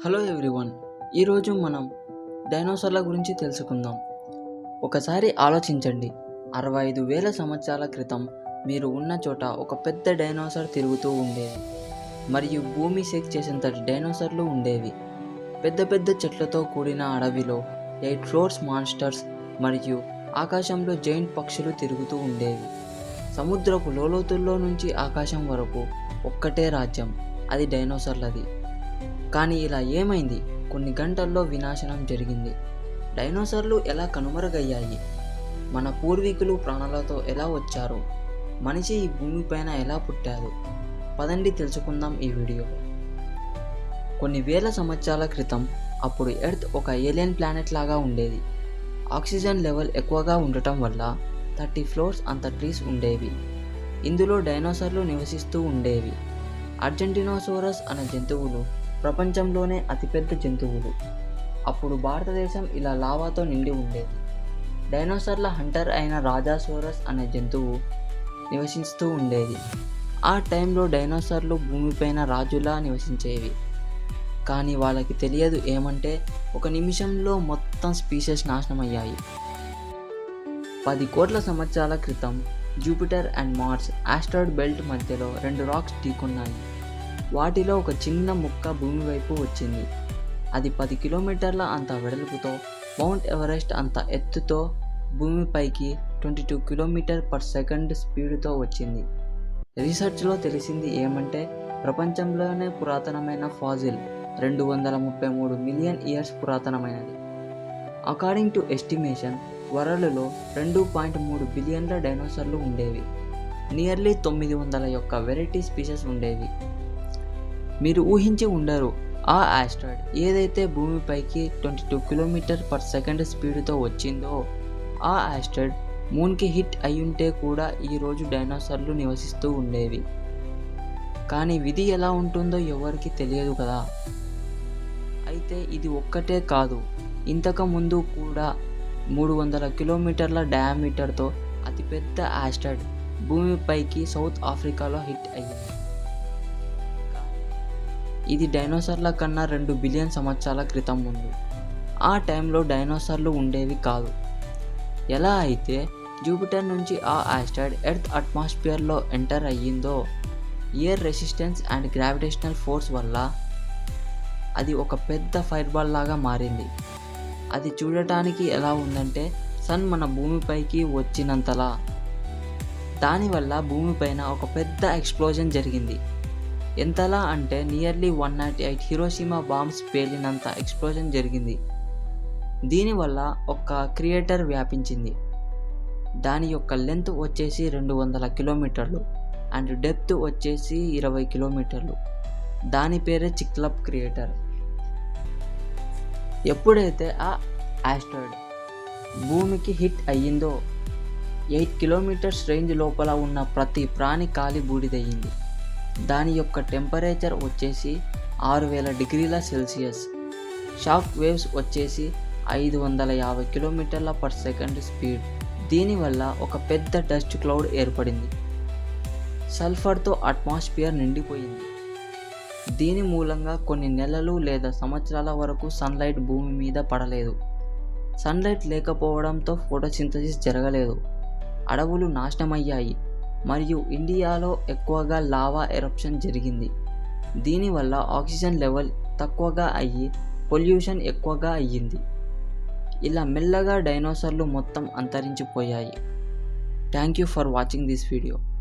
Hello everyone, ఈరోజు మనం డైనోసార్ల గురించి తెలుసుకుందాం. ఒకసారి ఆలోచించండి, 65,000 సంవత్సరాల క్రితం మీరు ఉన్న చోట ఒక పెద్ద డైనోసార్ తిరుగుతూ ఉండేది మరియు భూమి షేక్ చేసేంతటి డైనోసార్లు ఉండేవి. పెద్ద పెద్ద చెట్లతో కూడిన అడవిలో 8 ఫ్లోర్స్ మాన్స్టర్స్ మరియు ఆకాశంలో జైంట్ పక్షులు తిరుగుతూ ఉండేవి. సముద్రపు లోతుల్లో నుంచి ఆకాశం వరకు ఒక్కటే రాజ్యం, అది డైనోసార్లది. కానీ ఇలా ఏమైంది? కొన్ని గంటల్లో వినాశనం జరిగింది. డైనోసార్లు ఎలా కనుమరుగయ్యాయి? మన పూర్వీకులు ప్రాణాలతో ఎలా వచ్చారు? మనిషి ఈ భూమిపైన ఎలా పుట్టారు? పదండి తెలుసుకుందాం ఈ వీడియోలో. కొన్ని వేల సంవత్సరాల క్రితం అప్పుడు ఎర్త్ ఒక ఏలియన్ ప్లానెట్ లాగా ఉండేది. ఆక్సిజన్ లెవెల్ ఎక్కువగా ఉండటం వల్ల 30 ఫ్లోర్స్ అంత ట్రీస్ ఉండేవి. ఇందులో డైనోసార్లు నివసిస్తూ ఉండేవి. అర్జెంటినోసోరస్ అనే జంతువులు ప్రపంచంలోనే అతిపెద్ద జంతువులు. అప్పుడు భారతదేశం ఇలా లావాతో నిండి ఉండేది. డైనోసార్ల హంటర్ అయిన రాజాసోరస్ అనే జంతువు నివసిస్తూ ఉండేది. ఆ టైంలో డైనోసార్లు భూమిపైన రాజులా నివసించేవి. కానీ వాళ్ళకి తెలియదు ఏమంటే, ఒక నిమిషంలో మొత్తం స్పీషీస్ నాశనమయ్యాయి. 10 కోట్ల సంవత్సరాల క్రితం Jupiter and Mars asteroid belt మధ్యలో 2 రాక్స్ ఢీకొన్నాయి. వాటిలో ఒక చిన్న ముక్క భూమి వైపు వచ్చింది. అది 10 కిలోమీటర్ల అంత వెడల్పుతో, మౌంట్ ఎవరెస్ట్ అంత ఎత్తుతో భూమిపైకి 22 km/s స్పీడుతో వచ్చింది. రీసెర్చ్లో తెలిసింది ఏమంటే, ప్రపంచంలోనే పురాతనమైన ఫాజిల్ 233 మిలియన్ ఇయర్స్ పురాతనమైనది. అకార్డింగ్ టు ఎస్టిమేషన్, వరల్డ్లో 2.3 బిలియన్ల డైనోసార్లు ఉండేవి. నియర్లీ 900 యొక్క వెరైటీ స్పీషీస్ ఉండేవి. మీరు ఊహించి ఉండరు, ఆ ఆస్ట్రాయిడ్ ఏదైతే భూమిపైకి 22 km/s స్పీడ్తో వచ్చిందో, ఆ ఆస్ట్రాయిడ్ మూన్కి హిట్ అయ్యుంటే కూడా ఈరోజు డైనోసార్లు నివసిస్తూ ఉండేవి. కానీ విధి ఎలా ఉంటుందో ఎవరికి తెలియదు కదా. అయితే ఇది ఒక్కటే కాదు, ఇంతకు ముందు కూడా 300 కిలోమీటర్ల డయామీటర్తో అతిపెద్ద ఆస్ట్రాయిడ్ భూమిపైకి సౌత్ ఆఫ్రికాలో హిట్ అయ్యింది. ఇది డైనోసార్ల కన్నా 2 బిలియన్ సంవత్సరాల క్రితం ముందు. ఆ టైంలో డైనోసార్లు ఉండేవి కాదు. ఎలా అయితే జూపిటర్ నుంచి ఆ ఆస్ట్రాయిడ్ ఎర్త్ అట్మాస్ఫియర్లో ఎంటర్ అయ్యిందో, air resistance and gravitational force వల్ల అది ఒక పెద్ద ఫైర్ బాల్ లాగా మారింది. అది చూడటానికి ఎలా ఉందంటే, సన్ మన భూమిపైకి వచ్చినంతలా. దానివల్ల భూమిపైన ఒక పెద్ద ఎక్స్ప్లోజన్ జరిగింది. ఎంతలా అంటే నియర్లీ 108 హిరోషిమా బాంబ్స్ పేలినంత ఎక్స్ప్లోజన్ జరిగింది. దీనివల్ల ఒక క్రియేటర్ వ్యాపించింది. దాని యొక్క లెంత్ వచ్చేసి 200 కిలోమీటర్లు అండ్ డెప్త్ వచ్చేసి 20 కిలోమీటర్లు. దాని పేరే చిక్లప్ క్రియేటర్. ఎప్పుడైతే ఆ ఆస్ట్రాయిడ్ భూమికి హిట్ అయ్యిందో, 8 కిలోమీటర్స్ రేంజ్ లోపల ఉన్న ప్రతి ప్రాణి కాలి బూడిదయ్యింది. దాని యొక్క టెంపరేచర్ వచ్చేసి 6000 డిగ్రీల సెల్సియస్. షాక్ వేవ్స్ వచ్చేసి 550 km/s స్పీడ్. దీనివల్ల ఒక పెద్ద డస్ట్ క్లౌడ్ ఏర్పడింది. సల్ఫర్తో అట్మాస్ఫియర్ నిండిపోయింది. దీని మూలంగా కొన్ని నెలలు లేదా సంవత్సరాల వరకు సన్లైట్ భూమి మీద పడలేదు. సన్లైట్ లేకపోవడంతో ఫోటోసింథసిస్ జరగలేదు. అడవులు నాశనమయ్యాయి మరియు ఇండియాలో ఎక్కువగా లావా ఎరప్షన్ జరిగింది. దీనివల్ల ఆక్సిజన్ లెవెల్ తక్కువగా అయ్యి పొల్యూషన్ ఎక్కువగా అయ్యింది. ఇలా మెల్లగా డైనోసార్లు మొత్తం అంతరించిపోయాయి. Thank you for watching this video.